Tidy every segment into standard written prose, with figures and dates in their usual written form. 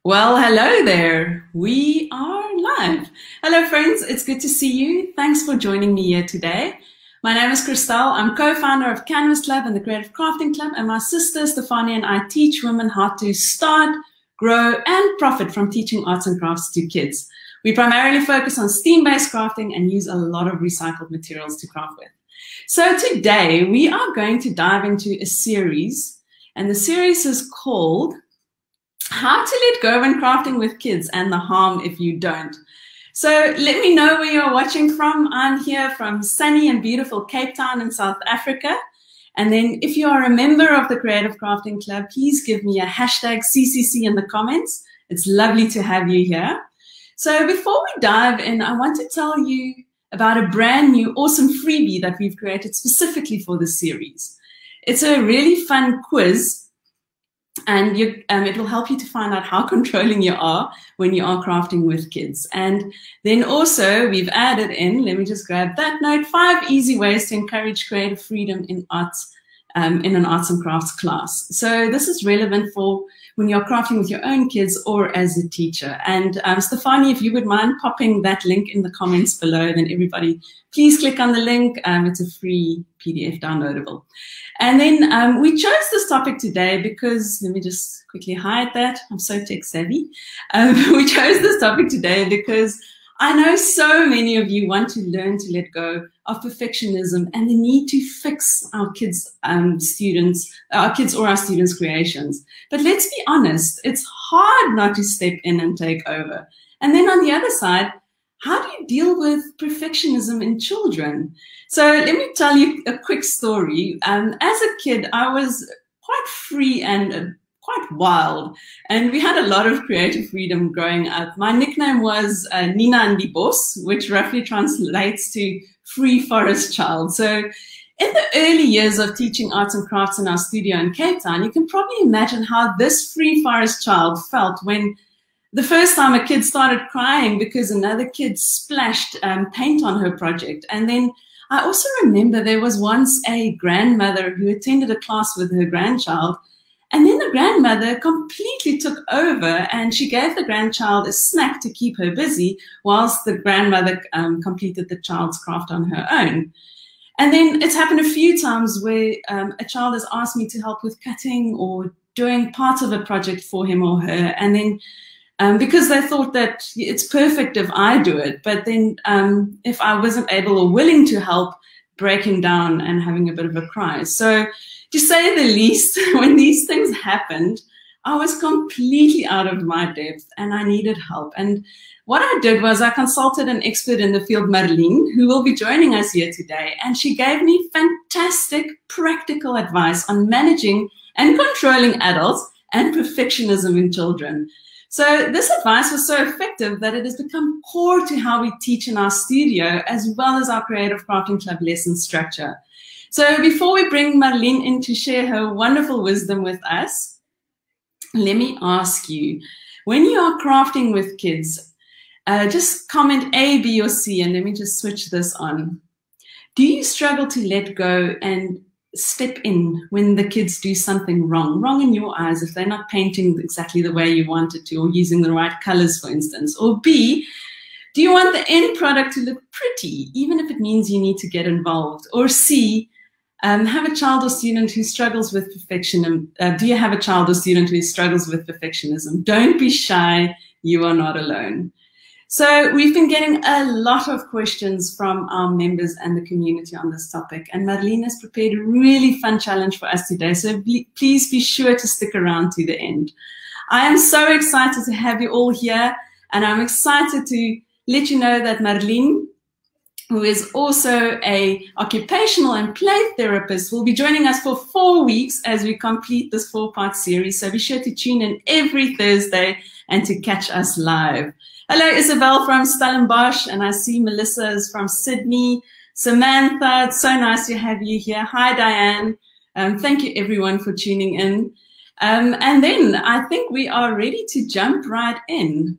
Well, hello there. We are live. Hello, friends. It's good to see you. Thanks for joining me here today. My name is Christelle. I'm co-founder of Canvas Club and the Creative Crafting Club, and my sister Stefania and I teach women how to start, grow, and profit from teaching arts and crafts to kids. We primarily focus on STEAM-based crafting and use a lot of recycled materials to craft with. So today we are going to dive into a series, and the series is called How to Let Go When Crafting with Kids and the Harm If You Don't. So let me know where you're watching from. I'm here from sunny and beautiful Cape Town in South Africa. And then if you are a member of the Creative Crafting Club, please give me a hashtag CCC in the comments. It's lovely to have you here. So before we dive in, I want to tell you about a brand new awesome freebie that we've created specifically for this series. It's a really fun quiz, and it will help you to find out how controlling you are when you are crafting with kids. And then also we've added in, let me just grab that note, 5 easy ways to encourage creative freedom in arts, in an arts and crafts class. So this is relevant for when you're crafting with your own kids or as a teacher. And Stefani, if you would mind popping that link in the comments below, then everybody, please click on the link. It's a free PDF downloadable. And then we chose this topic today because, let me just quickly hide that. I'm so tech savvy. We chose this topic today because I know so many of you want to learn to let go of perfectionism and the need to fix our kids' or our students' creations. But let's be honest, it's hard not to step in and take over. And then on the other side, how do you deal with perfectionism in children? So let me tell you a quick story. As a kid, I was quite free and quite wild, and we had a lot of creative freedom growing up. My nickname was Nina and the Bos, which roughly translates to free forest child. So in the early years of teaching arts and crafts in our studio in Cape Town, you can probably imagine how this free forest child felt when the first time a kid started crying because another kid splashed paint on her project. And then I also remember there was once a grandmother who attended a class with her grandchild, and then the grandmother completely took over and she gave the grandchild a snack to keep her busy whilst the grandmother completed the child's craft on her own. And then it's happened a few times where a child has asked me to help with cutting or doing part of a project for him or her. And then because they thought that it's perfect if I do it, but then if I wasn't able or willing to help, breaking down and having a bit of a cry. So to say the least, when these things happened, I was completely out of my depth and I needed help. And what I did was I consulted an expert in the field, Marlene, who will be joining us here today. And she gave me fantastic practical advice on managing and controlling adults and perfectionism in children. So this advice was so effective that it has become core to how we teach in our studio, as well as our Creative Crafting Club lesson structure. So before we bring Marlene in to share her wonderful wisdom with us, let me ask you, when you are crafting with kids, just comment A, B, or C, and let me just switch this on. Do you struggle to let go and step in when the kids do something wrong in your eyes, if they're not painting exactly the way you wanted to or using the right colors, for instance? Or B, do you want the end product to look pretty, even if it means you need to get involved? Or C, have a child or student who struggles with perfectionism. Do you have a child or student who struggles with perfectionism? Don't be shy. You are not alone. So we've been getting a lot of questions from our members and the community on this topic. And Marlene has prepared a really fun challenge for us today. So please be sure to stick around to the end. I am so excited to have you all here. And I'm excited to let you know that Marlene, who is also an occupational and play therapist, will be joining us for 4 weeks as we complete this 4-part series. So be sure to tune in every Thursday and to catch us live. Hello, Isabel from Stellenbosch, and I see Melissa is from Sydney. Samantha, it's so nice to have you here. Hi, Diane. Thank you, everyone, for tuning in. And then I think we are ready to jump right in.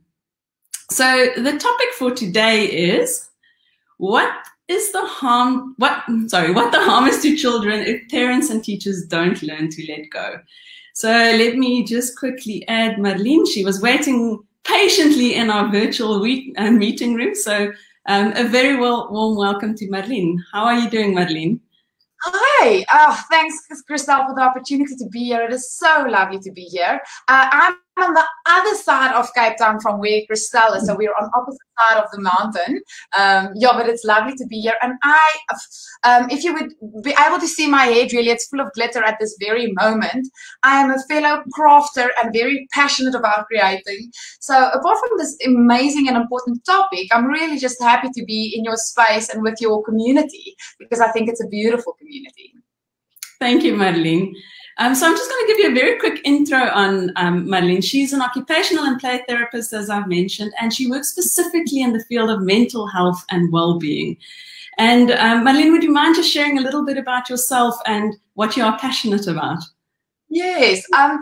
So the topic for today is what the harm is to children if parents and teachers don't learn to let go. So let me just quickly add Marlene. She was waiting patiently in our virtual meeting room. So a very warm welcome to Marlene. How are you doing, Marlene? Hi. Oh, thanks, Christelle, for the opportunity to be here. It is so lovely to be here. I'm on the other side of Cape Town from where Christelle is, so we're on opposite side of the mountain. Yeah, but it's lovely to be here. And if you would be able to see my head, really, it's full of glitter at this very moment. I am a fellow crafter and very passionate about creating. So apart from this amazing and important topic, I'm really just happy to be in your space and with your community, because I think it's a beautiful community. Thank you, Marlene. So I'm just going to give you a very quick intro on Marlene. She's an occupational and play therapist, as I've mentioned, and she works specifically in the field of mental health and well-being. And Marlene, would you mind just sharing a little bit about yourself and what you are passionate about? Yes, I'm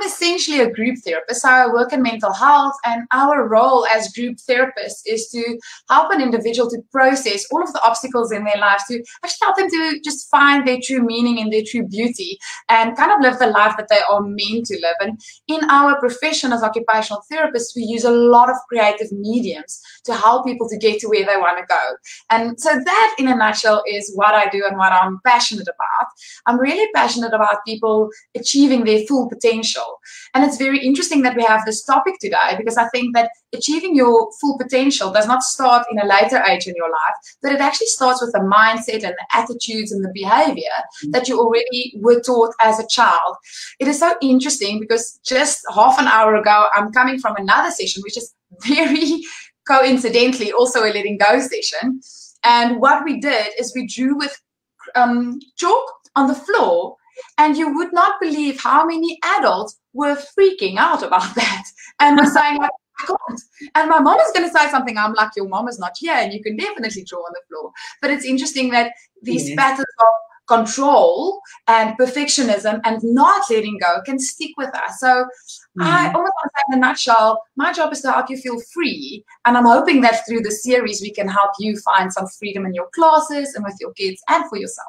essentially a group therapist. So I work in mental health, and our role as group therapists is to help an individual to process all of the obstacles in their lives, to actually help them to just find their true meaning and their true beauty and kind of live the life that they are meant to live. And in our profession as occupational therapists, we use a lot of creative mediums to help people to get to where they want to go. And so that, in a nutshell, is what I do and what I'm passionate about. I'm really passionate about people achieving their full potential. And it's very interesting that we have this topic today, because I think that achieving your full potential does not start in a later age in your life, but it actually starts with the mindset and the attitudes and the behavior that you already were taught as a child. It is so interesting because just half an hour ago, I'm coming from another session, which is very coincidentally also a letting go session. And what we did is we drew with chalk on the floor, and you would not believe how many adults were freaking out about that and were saying, like, I can't. And my mom is going to say something. I'm like, your mom is not here, and you can definitely draw on the floor. But it's interesting that these patterns of control and perfectionism and not letting go can stick with us. So I almost want to say, in a nutshell, my job is to help you feel free. And I'm hoping that through the series, we can help you find some freedom in your classes and with your kids and for yourself.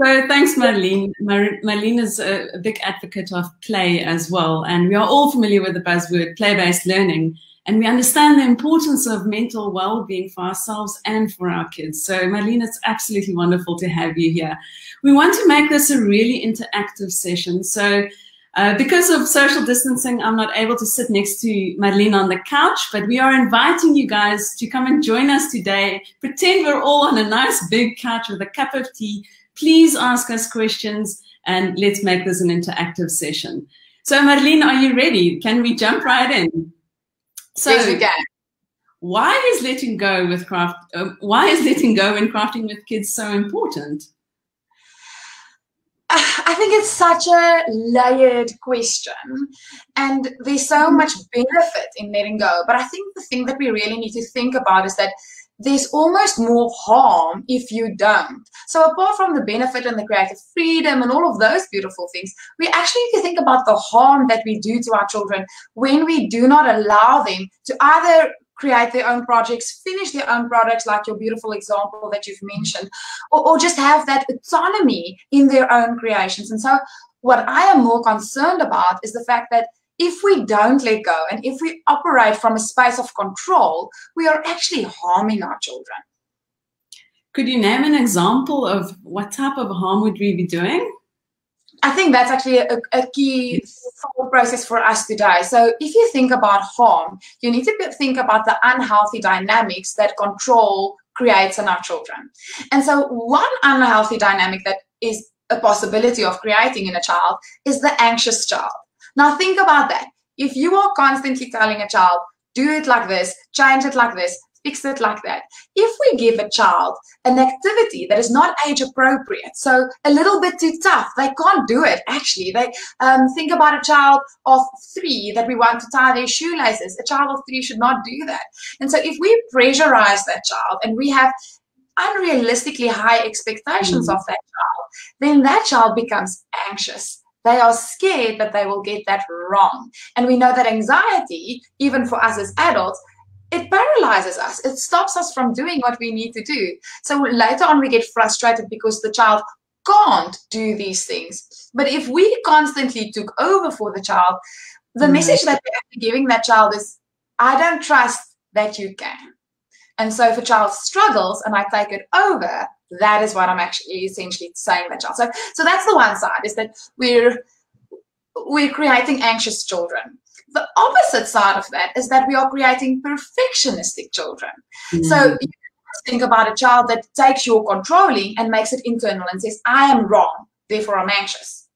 So thanks, Marlene. Marlene is a big advocate of play as well. And we are all familiar with the buzzword play-based learning. And we understand the importance of mental well-being for ourselves and for our kids. So Marlene, it's absolutely wonderful to have you here. We want to make this a really interactive session. So because of social distancing, I'm not able to sit next to Marlene on the couch, but we are inviting you guys to come and join us today. Pretend we're all on a nice big couch with a cup of tea. Please ask us questions, and let's make this an interactive session. So Marlene, are you ready? Can we jump right in? So, yes, we can. Why is letting go when crafting with kids so important? I think it's such a layered question, and there's so much benefit in letting go. But I think the thing that we really need to think about is that there's almost more harm if you don't. So apart from the benefit and the creative freedom and all of those beautiful things, we actually need to think about the harm that we do to our children when we do not allow them to either create their own projects, finish their own products, like your beautiful example that you've mentioned, or just have that autonomy in their own creations. And so what I am more concerned about is the fact that if we don't let go and if we operate from a space of control, we are actually harming our children. Could you name an example of what type of harm would we be doing? I think that's actually a key thought process for us today. So if you think about harm, you need to think about the unhealthy dynamics that control creates in our children. And so one unhealthy dynamic that is a possibility of creating in a child is the anxious child. Now think about that. If you are constantly telling a child, do it like this, change it like this, fix it like that. If we give a child an activity that is not age appropriate, so a little bit too tough, they can't do it actually. They think about a child of 3 that we want to tie their shoelaces. A child of 3 should not do that. And so if we pressurize that child and we have unrealistically high expectations of that child, then that child becomes anxious. They are scared that they will get that wrong. And we know that anxiety, even for us as adults, it paralyzes us. It stops us from doing what we need to do. So later on, we get frustrated because the child can't do these things. But if we constantly took over for the child, the message that we're actually giving that child is, I don't trust that you can. And so if a child struggles and I take it over, that is what I'm actually essentially saying to the child. So that's the one side, is that we're creating anxious children. The opposite side of that is that we are creating perfectionistic children. So you think about a child that takes your controlling and makes it internal and says, I am wrong, therefore I'm anxious.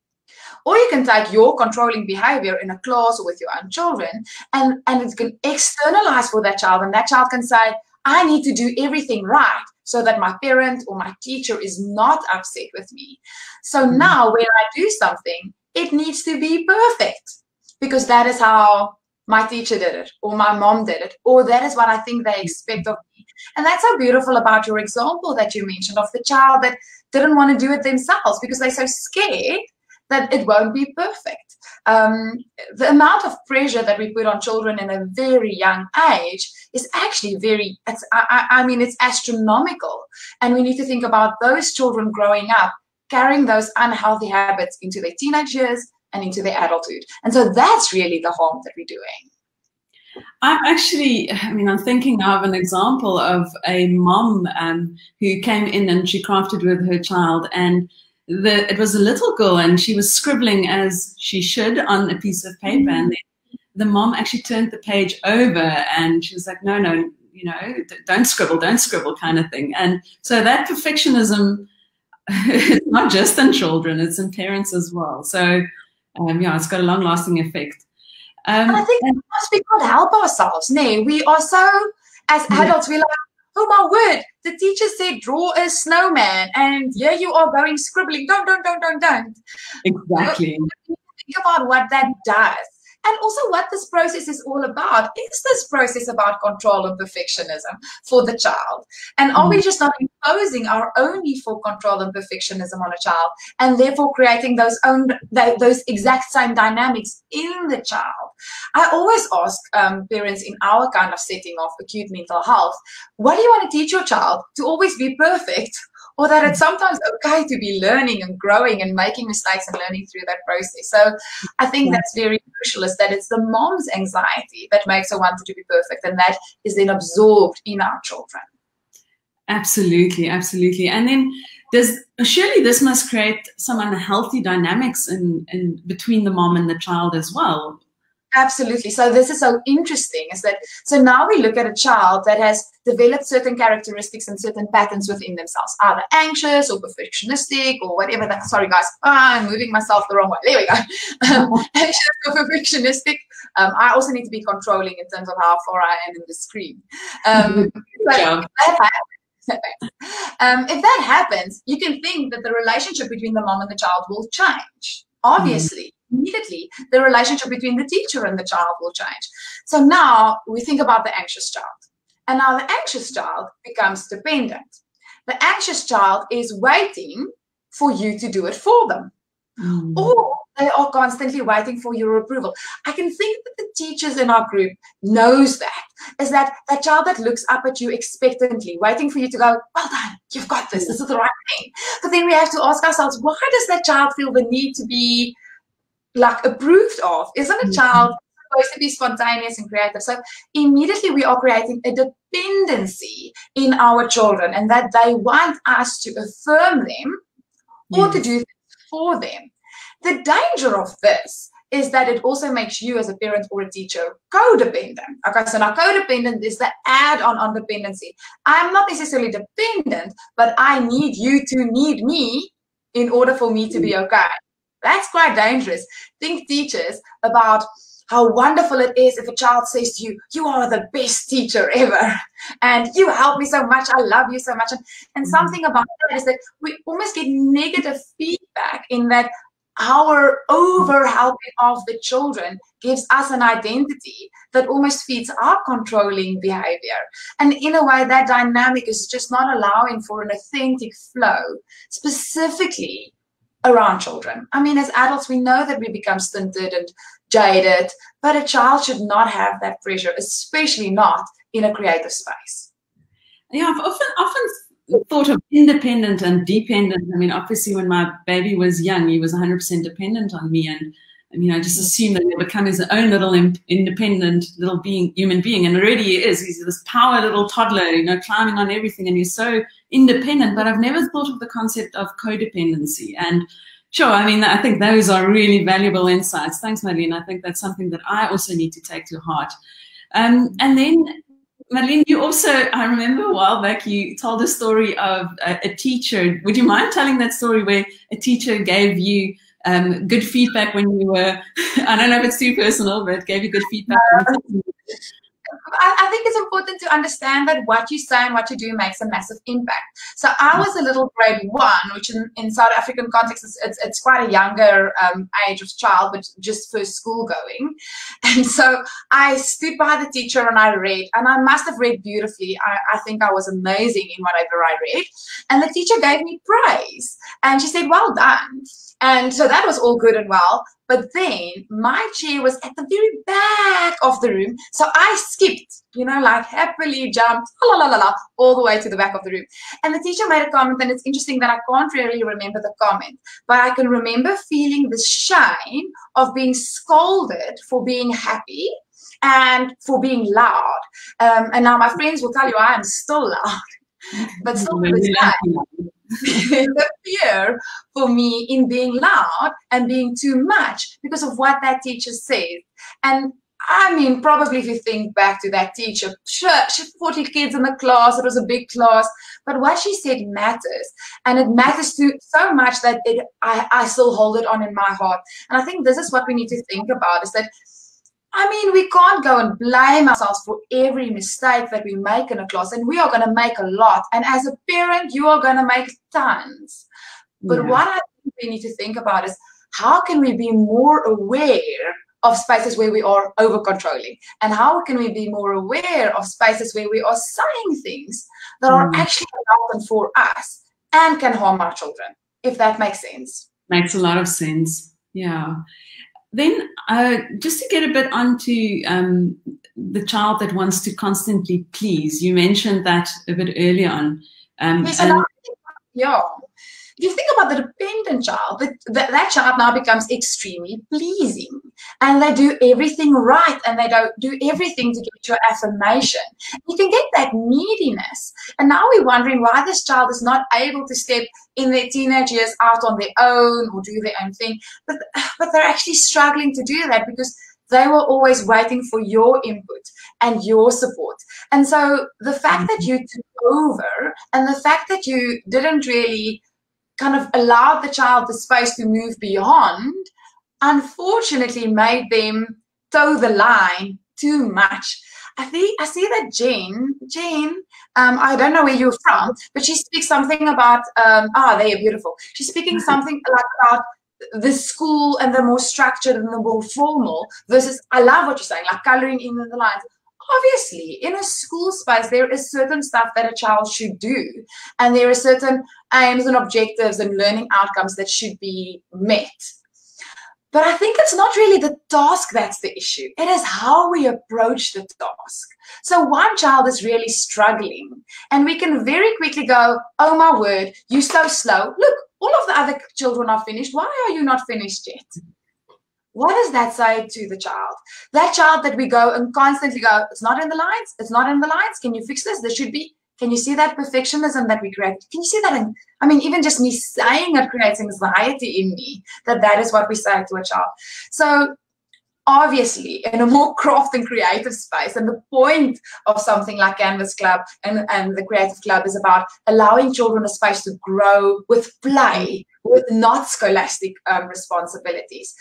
Or you can take your controlling behavior in a class or with your own children, and it can externalize for that child, and that child can say, I need to do everything right so that my parent or my teacher is not upset with me. So now when I do something, it needs to be perfect, because that is how my teacher did it, or my mom did it, or that is what I think they expect of me. And that's so beautiful about your example that you mentioned of the child that didn't want to do it themselves because they're so scared that it won't be perfect. The amount of pressure that we put on children in a very young age is actually it's astronomical. And we need to think about those children growing up, carrying those unhealthy habits into their teenage years and into their adulthood. And so that's really the harm that we're doing. I'm thinking now of an example of a mom who came in and she crafted with her child, and it was a little girl and she was scribbling as she should on a piece of paper, and then the mom actually turned the page over and she was like, no, don't scribble kind of thing. And so that perfectionism, it's not just in children, it's in parents as well. So it's got a long-lasting effect. And I think we can't help ourselves. No, we are so, as adults, we're like, oh my word, the teacher said draw a snowman, and here you are going scribbling. Don't. Exactly. Think about what that does. And also what this process is all about. Is this process about control and perfectionism for the child? And are we just not imposing our own need for control and perfectionism on a child, and therefore creating those exact same dynamics in the child? I always ask parents in our kind of setting of acute mental health, what do you want to teach your child? To always be perfect? Or that it's sometimes okay to be learning and growing and making mistakes and learning through that process. So I think that's very crucial, is that it's the mom's anxiety that makes her want to be perfect, and that is then absorbed in our children. Absolutely. And then surely this must create some unhealthy dynamics in between the mom and the child as well. Absolutely. So this is so interesting, is that, so now we look at a child that has developed certain characteristics and certain patterns within themselves, either anxious or perfectionistic or whatever that, sorry guys, I'm moving myself the wrong way. There we go. Anxious or perfectionistic. I also need to be controlling in terms of how far I am in the screen. If that happens, you can think that the relationship between the mom and the child will change. Obviously. Immediately, the relationship between the teacher and the child will change. So now we think about the anxious child. And now the anxious child becomes dependent. The anxious child is waiting for you to do it for them. Or they are constantly waiting for your approval. I can think that the teachers in our group knows that. Is that child that looks up at you expectantly, waiting for you to go, well done, you've got this is the right thing. But then we have to ask ourselves, why does that child feel the need to be approved of? Isn't a child supposed to be spontaneous and creative? So immediately we are creating a dependency in our children, and that they want us to affirm them or to do things for them. The danger of this is that it also makes you as a parent or a teacher codependent. Okay, so now codependent is the add-on on dependency. I'm not necessarily dependent, but I need you to need me in order for me to be okay. That's quite dangerous. Think, teachers, about how wonderful it is if a child says to you, you are the best teacher ever, and you help me so much, I love you so much. And something about that is that we almost get negative feedback in that our over-helping of the children gives us an identity that almost feeds our controlling behavior. And in a way, that dynamic is just not allowing for an authentic flow, specifically around children. I mean, as adults, we know that we become stunted and jaded, but a child should not have that pressure, especially not in a creative space. Yeah, I've often thought of independent and dependent. I mean, obviously, when my baby was young, he was 100% dependent on me, and I just assumed that he'll become his own little independent little human being, and already he is. He's this power little toddler, climbing on everything, and he's so independent. But I've never thought of the concept of codependency. And sure, I think those are really valuable insights. Thanks, Marlene. I think that's something that I also need to take to heart. And then, Marlene, you also, I remember a while back, you told a story of a teacher. Would you mind telling that story where a teacher gave you good feedback when you were, I don't know if it's too personal, but gave you good feedback? I think it's important to understand that what you say and what you do makes a massive impact. So I was a little grade 1, which in South African context, it's quite a younger age of child, but just first school going. And so I stood by the teacher and I read, and I must have read beautifully. I think I was amazing in whatever I read. And the teacher gave me praise. And she said, well done. And so that was all good and well. But then my chair was at the very back of the room. So I skipped, like happily jumped, all the way to the back of the room. And the teacher made a comment, and it's interesting that I can't really remember the comment, but I can remember feeling the shame of being scolded for being happy and for being loud. And now my friends will tell you I am still loud, but still to this day, the fear for me in being loud and being too much because of what that teacher said. And probably if you think back to that teacher, sure, she had 40 kids in the class, it was a big class, but what she said matters. And it matters so much that I still hold it on in my heart. And I think this is what we need to think about, is that we can't go and blame ourselves for every mistake that we make in a class, and we are going to make a lot. And as a parent, you are going to make tons. But what I think we need to think about is, how can we be more aware of spaces where we are over-controlling? And how can we be more aware of spaces where we are saying things that are actually relevant for us and can harm our children, if that makes sense? Makes a lot of sense, yeah. Then just to get a bit onto the child that wants to constantly please, you mentioned that a bit earlier on. If you think about the dependent child, that child now becomes extremely pleasing, and they do everything right, and they do everything to get your affirmation. You can get that neediness, and now we're wondering why this child is not able to step in their teenage years out on their own or do their own thing, but they're actually struggling to do that because they were always waiting for your input and your support. And so the fact that you took over, and the fact that you didn't really kind of allowed the child the space to move beyond, unfortunately made them toe the line too much. I see that Jane, I don't know where you're from, but she speaks something about, they are beautiful. She's speaking something like about the school and the more structured and the more formal versus, I love what you're saying, like coloring in the lines. Obviously, in a school space, there is certain stuff that a child should do, and there are certain aims and objectives and learning outcomes that should be met. But I think it's not really the task that's the issue. It is how we approach the task. So one child is really struggling, and we can very quickly go, oh my word, you're so slow. Look, all of the other children are finished. Why are you not finished yet? What does that say to the child? That child that we go and constantly go, it's not in the lines, it's not in the lines. Can you fix this? There should be. Can you see that perfectionism that we create? Can you see that? Even just me saying it creates anxiety in me, that is what we say to a child. So obviously, in a more craft and creative space, and the point of something like Canvas Club and the Creative Club is about allowing children a space to grow with play, with not scholastic responsibilities.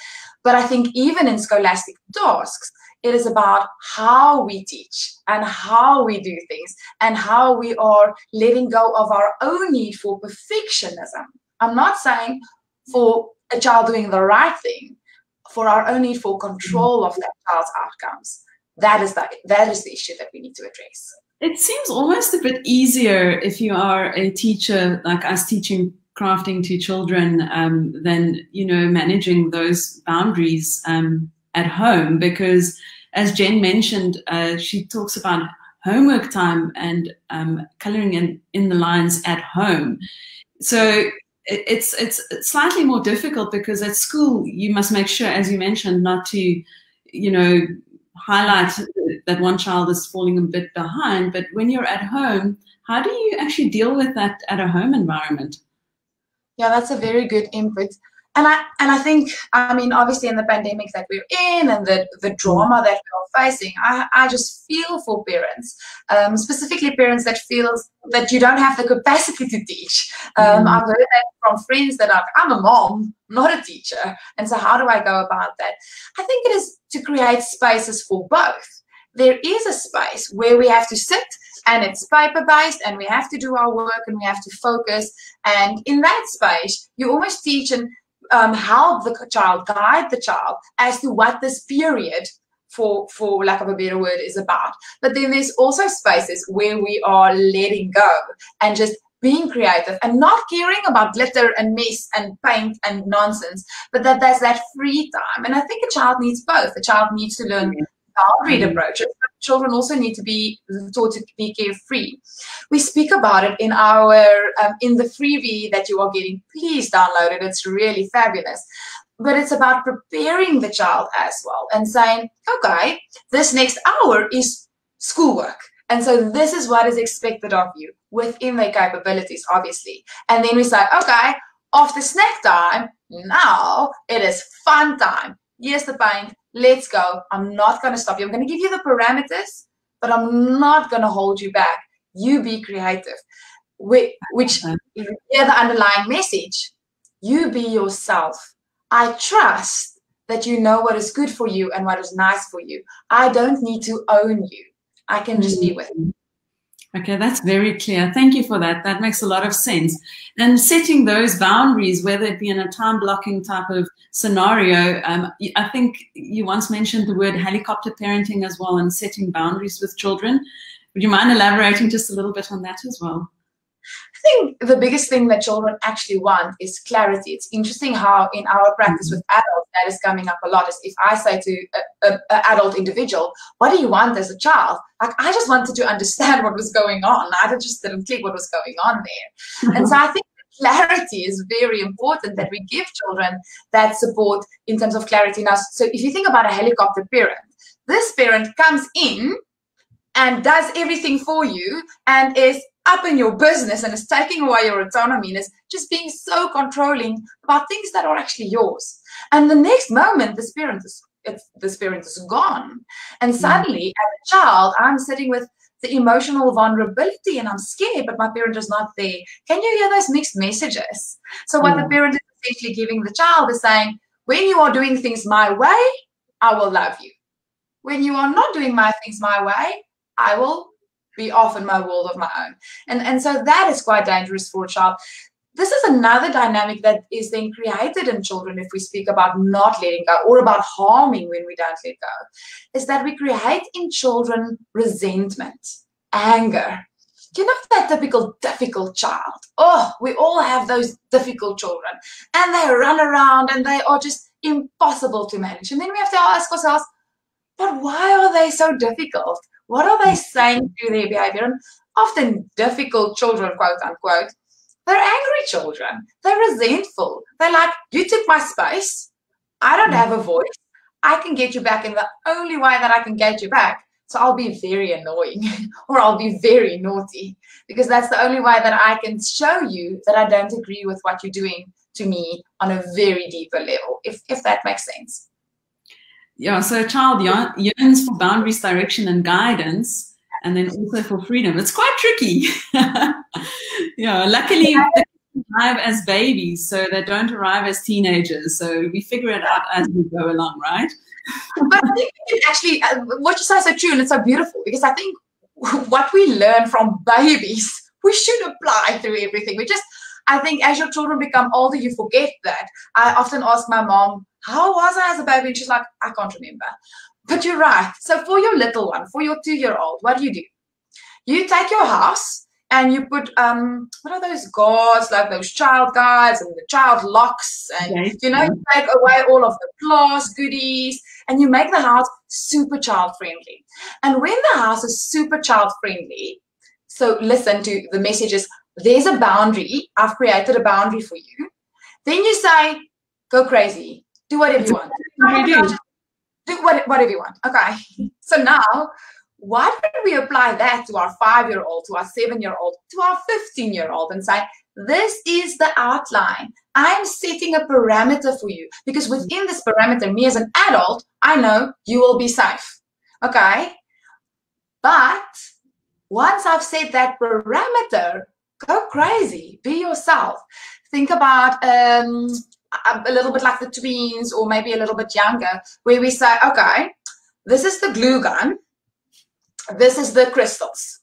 But I think even in scholastic tasks, it is about how we teach and how we do things and how we are letting go of our own need for perfectionism. I'm not saying for a child doing the right thing, for our own need for control of that child's outcomes. That is the issue that we need to address. It seems almost a bit easier if you are a teacher like us teaching crafting to children than, managing those boundaries at home, because as Jen mentioned, she talks about homework time and coloring in the lines at home. So it's slightly more difficult because at school you must make sure, as you mentioned, not to, you know, highlight that one child is falling a bit behind. But when you're at home, how do you actually deal with that at a home environment? Yeah, that's a very good input. And I think, I mean, obviously in the pandemic that we're in and the drama that we're facing, I just feel for parents, specifically parents that feel that you don't have the capacity to teach. I've heard that from friends that are, I'm a mom, not a teacher. And so how do I go about that? I think it is to create spaces for both. There is a space where we have to sit and it's paper-based and we have to do our work and we have to focus. And in that space, you almost teach and help the child, guide the child as to what this period, for lack of a better word, is about. But then there's also spaces where we are letting go and just being creative and not caring about glitter and mess and paint and nonsense, but that there's that free time. And I think a child needs both. A child needs to learn boundaried approaches, but children also need to be taught to be carefree. We speak about it in our in the freebie that you are getting. Please download it. It's really fabulous. But it's about preparing the child as well and saying, okay, this next hour is schoolwork. And so this is what is expected of you within their capabilities, obviously. And then we say, okay, after snack time, now it is fun time. Here's the paint. Let's go. I'm not going to stop you. I'm going to give you the parameters, but I'm not going to hold you back. You be creative. Which hear the underlying message. You be yourself. I trust that you know what is good for you and what is nice for you. I don't need to own you. I can just be with you. Okay, that's very clear. Thank you for that. That makes a lot of sense. And setting those boundaries, whether it be in a time blocking type of scenario, I think you once mentioned the word helicopter parenting as well, and setting boundaries with children. Would you mind elaborating just a little bit on that as well? I think the biggest thing that children actually want is clarity. It's interesting how in our practice with adults, that is coming up a lot. Is if I say to an adult individual, what do you want as a child? Like, I just wanted to understand what was going on. I just didn't click what was going on there. And so I think clarity is very important, that we give children that support in terms of clarity. Now, so if you think about a helicopter parent, this parent comes in and does everything for you and is up in your business and is taking away your autonomy and is just being so controlling about things that are actually yours. And the next moment, this parent is gone. And suddenly, as a child, I'm sitting with the emotional vulnerability and I'm scared, but my parent is not there. Can you hear those mixed messages? So what the parent is essentially giving the child is saying, when you are doing things my way, I will love you. When you are not doing my things my way, I will be off in my world of my own. And so that is quite dangerous for a child. This is another dynamic that is then created in children if we speak about not letting go or about harming when we don't let go, is that we create in children resentment, anger. You know, that typical difficult child. Oh, we all have those difficult children. And they run around and they are just impossible to manage. And then we have to ask ourselves, but why are they so difficult? What are they saying through their behavior? And often difficult children, quote unquote, they're angry children. They're resentful. They're like, you took my space. I don't have a voice. I can get you back in the only way that I can get you back. So I'll be very annoying or I'll be very naughty, because that's the only way that I can show you that I don't agree with what you're doing to me on a very deeper level, if that makes sense. Yeah, so a child yearns for boundaries, direction, and guidance, and then also for freedom. It's quite tricky. Yeah, luckily they arrive as babies, so they don't arrive as teenagers. So we figure it out as we go along, right? But I think actually, what you say is so true, and it's so beautiful, because I think what we learn from babies, we should apply through everything. I think as your children become older, you forget that. I often ask my mom, how was I as a baby? And she's like, I can't remember. But you're right. So for your little one, for your 2-year-old, what do? You take your house and you put, what are those guards, like those child guards and the child locks, and, you take away all of the class goodies, and you make the house super child friendly. And when the house is super child friendly, so listen to the messages, there's a boundary, I've created a boundary for you. Then you say, go crazy, do whatever you want. Do whatever you want. Okay. So now, why don't we apply that to our 5-year-old, to our 7-year-old, to our 15-year-old and say, this is the outline. I'm setting a parameter for you because within this parameter, me as an adult, I know you will be safe. Okay. But once I've set that parameter, go crazy, be yourself. Think about a little bit like the tweens or maybe a little bit younger, where we say, okay, this is the glue gun. This is the crystals,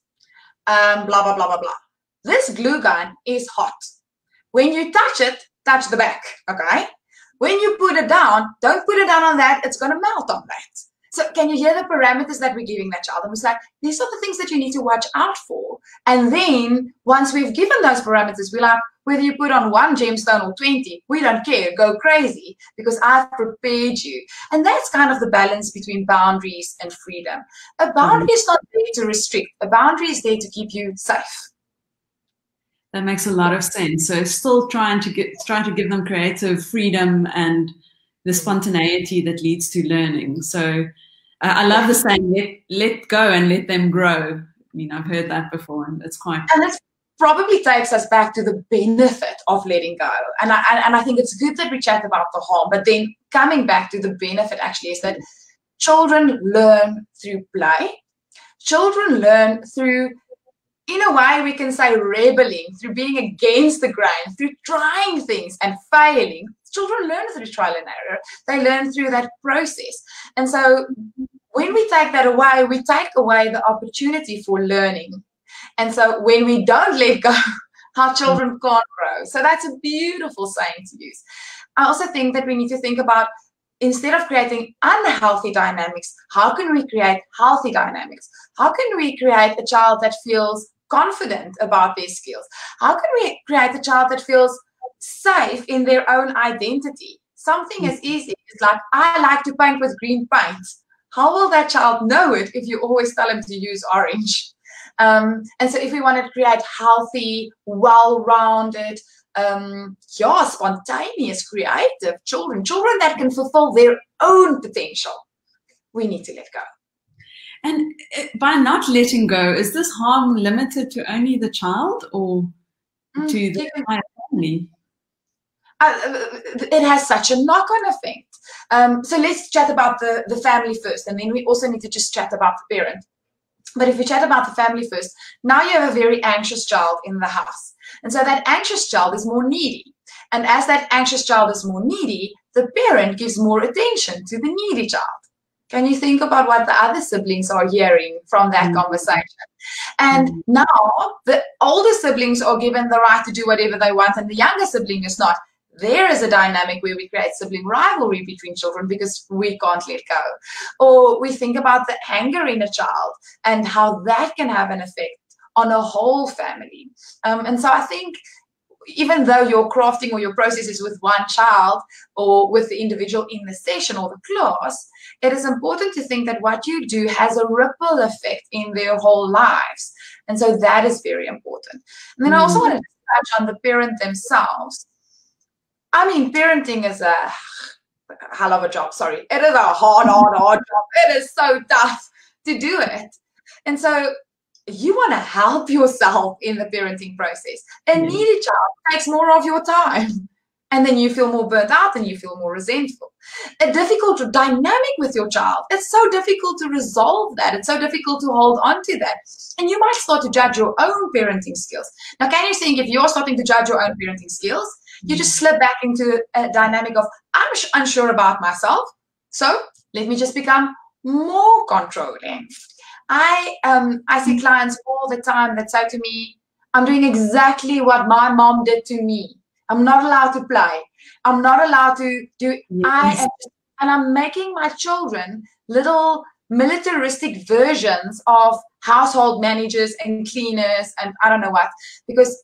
blah, blah, blah, blah, blah. This glue gun is hot. When you touch it, touch the back, okay? When you put it down, don't put it down on that. It's going to melt on that. So can you hear the parameters that we're giving that child? And we say, these are the things that you need to watch out for. And then once we've given those parameters, we're like, whether you put on 1 gemstone or 20, we don't care. Go crazy because I've prepared you. And that's kind of the balance between boundaries and freedom. A boundary is not there to restrict. A boundary is there to keep you safe. That makes a lot of sense. So still trying to give them creative freedom and the spontaneity that leads to learning. So I love the saying, let go and let them grow. I mean, I've heard that before, and it's quite. And this probably takes us back to the benefit of letting go. And I think it's good that we chat about the harm, but then coming back to the benefit actually is that children learn through play. Children learn through, in a way, we can say rebelling, through being against the grain, through trying things and failing. Children learn through trial and error. They learn through that process. And so when we take that away, we take away the opportunity for learning. And so when we don't let go, our children can't grow. So that's a beautiful saying to use. I also think that we need to think about, instead of creating unhealthy dynamics, how can we create healthy dynamics? How can we create a child that feels confident about their skills? How can we create a child that feels safe in their own identity? Something as easy as like, I like to paint with green paint. How will that child know it if you always tell him to use orange? And so if we want to create healthy, well-rounded, spontaneous, creative children that can fulfill their own potential, we need to let go. And by not letting go, is this harm limited to only the child or to the entire family? It has such a knock-on effect. So let's chat about the family first, and then we also need to just chat about the parent. But if we chat about the family first, now you have a very anxious child in the house. And so that anxious child is more needy. And as that anxious child is more needy, the parent gives more attention to the needy child. Can you think about what the other siblings are hearing from that conversation? And now the older siblings are given the right to do whatever they want, and the younger sibling is not. There is a dynamic where we create sibling rivalry between children because we can't let go. Or we think about the anger in a child and how that can have an effect on a whole family. And so I think even though your crafting or your process is with one child or with the individual in the session or the class, it is important to think that what you do has a ripple effect in their whole lives. And so that is very important. And then I also want to touch on the parent themselves. I mean, parenting is a hell of a job. Sorry. It is a hard job. It is so tough to do it. And so you want to help yourself in the parenting process. A needy child takes more of your time. And then you feel more burnt out and you feel more resentful. A difficult dynamic with your child. It's so difficult to resolve that. It's so difficult to hold on to that. And you might start to judge your own parenting skills. Now, can you think if you're starting to judge your own parenting skills, you just slip back into a dynamic of, I'm unsure about myself, so let me just become more controlling. I see clients all the time that say to me, I'm doing exactly what my mom did to me. I'm not allowed to play. I'm not allowed to do, and I'm making my children little militaristic versions of household managers and cleaners and I don't know what, because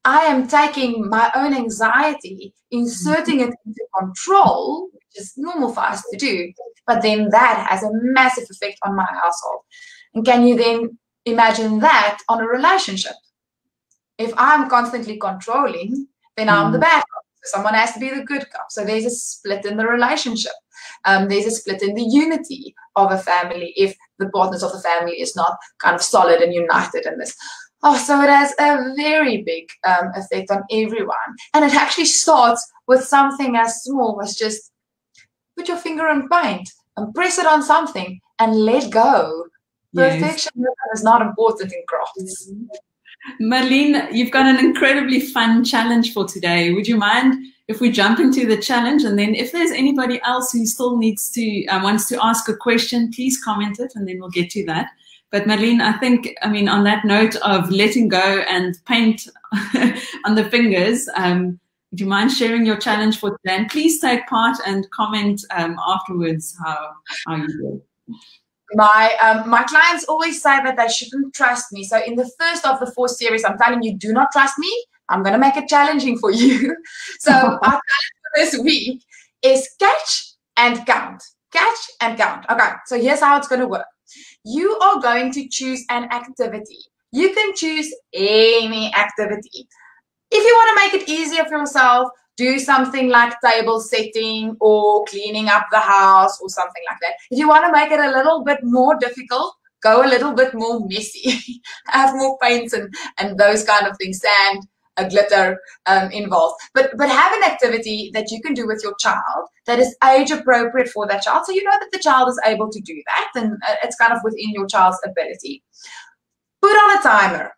I am taking my own anxiety, inserting it into control, which is normal for us to do, but then that has a massive effect on my household. And can you then imagine that on a relationship? If I'm constantly controlling, then I'm the bad cop. So someone has to be the good cop. So there's a split in the relationship. There's a split in the unity of a family if the partners of the family is not kind of solid and united in this. Oh, so it has a very big effect on everyone. And it actually starts with something as small as just put your finger on paint and press it on something and let go. Yes. Perfectionism is not important in crafts. Marlene, you've got an incredibly fun challenge for today. Would you mind if we jump into the challenge, and then if there's anybody else who still needs to wants to ask a question, please comment it, and then we'll get to that. But Marlene, I mean, on that note of letting go and paint on the fingers, would you mind sharing your challenge for today? And please take part and comment afterwards how you do. My clients always say that they shouldn't trust me. So in the first of the 4 series, I'm telling you, do not trust me. I'm going to make it challenging for you. So our challenge for this week is catch and count. Catch and count. Okay, so here's how it's going to work. You are going to choose an activity. You can choose any activity. If you want to make it easier for yourself, do something like table setting or cleaning up the house or something like that. If you want to make it a little bit more difficult, go a little bit more messy. Have more paints and those kind of things, sand, glitter involved. But have an activity that you can do with your child that is age appropriate for that child. So you know that the child is able to do that, and it's kind of within your child's ability. Put on a timer,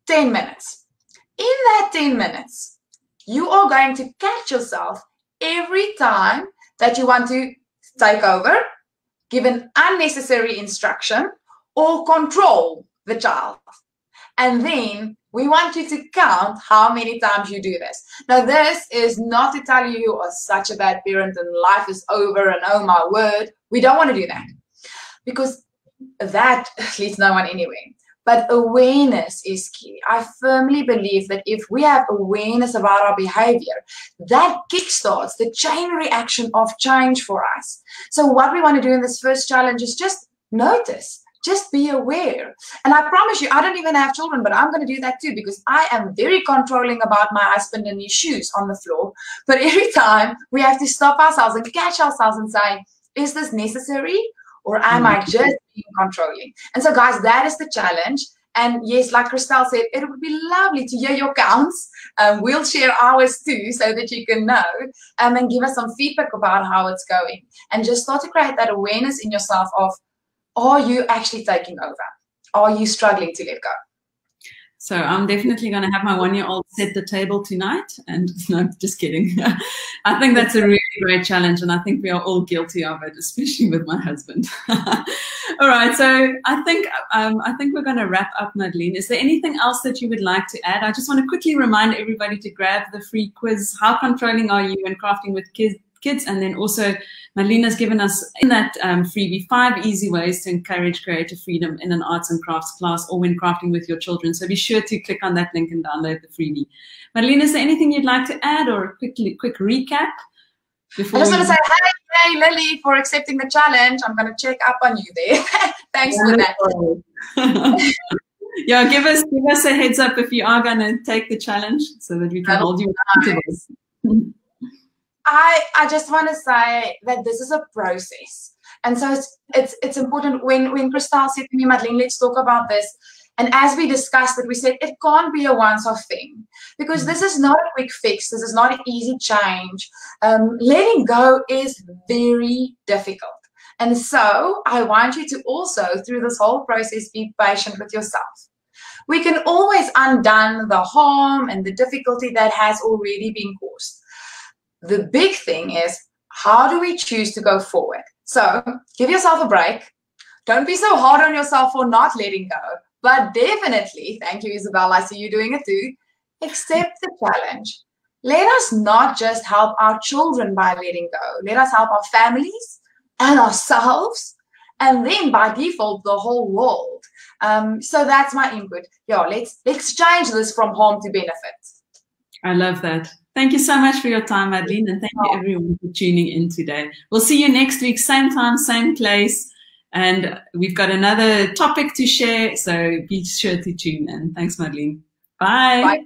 10 minutes. In that 10 minutes, you are going to catch yourself every time that you want to take over, give an unnecessary instruction, or control the child. And then we want you to count how many times you do this. Now, this is not to tell you you are such a bad parent and life is over and oh my word. We don't want to do that, because that leads no one anywhere. But awareness is key. I firmly believe that if we have awareness about our behavior, that kickstarts the chain reaction of change for us. So what we want to do in this first challenge is just notice, just be aware. And I promise you, I don't even have children, but I'm going to do that too, because I am very controlling about my husband and his shoes on the floor. But every time we have to stop ourselves and catch ourselves and say, is this necessary? Or am I just being controlling? And so, guys, that is the challenge. And yes, like Christelle said, it would be lovely to hear your counts. We'll share ours too, so that you can know and give us some feedback about how it's going. And just start to create that awareness in yourself of, are you actually taking over? Are you struggling to let go? So I'm definitely going to have my 1-year-old set the table tonight. And no, just kidding. I think that's a really great challenge, and I think we are all guilty of it, especially with my husband. All right, so I think we're going to wrap up, Marlene. Is there anything else that you would like to add? I just want to quickly remind everybody to grab the free quiz. How controlling are you when crafting with kids? And then also Marlene has given us in that freebie 5 easy ways to encourage creative freedom in an arts and crafts class or when crafting with your children. So be sure to click on that link and download the freebie. Marlene, is there anything you'd like to add or a quick recap? I just want to say, hey, Lily, for accepting the challenge. I'm going to check up on you there. Thanks for that. Yeah, give us a heads up if you are going to take the challenge so that we can hold you accountable. I just want to say that this is a process. And so it's important when Christelle said to me, Marlene, let's talk about this. And as we discussed it, we said it can't be a once-off thing, because this is not a quick fix. This is not an easy change. Letting go is very difficult. And so I want you to also, through this whole process, be patient with yourself. We can always undo the harm and the difficulty that has already been caused. The big thing is, how do we choose to go forward? So give yourself a break. Don't be so hard on yourself for not letting go. But definitely, thank you, Isabel, I see you doing it too, accept the challenge. Let us not just help our children by letting go. Let us help our families and ourselves, and then by default, the whole world. So that's my input. Yeah, let's change this from harm to benefit. I love that. Thank you so much for your time, Marlene, and thank you everyone for tuning in today. We'll see you next week, same time, same place, and we've got another topic to share, so be sure to tune in. Thanks, Marlene. Bye. Bye.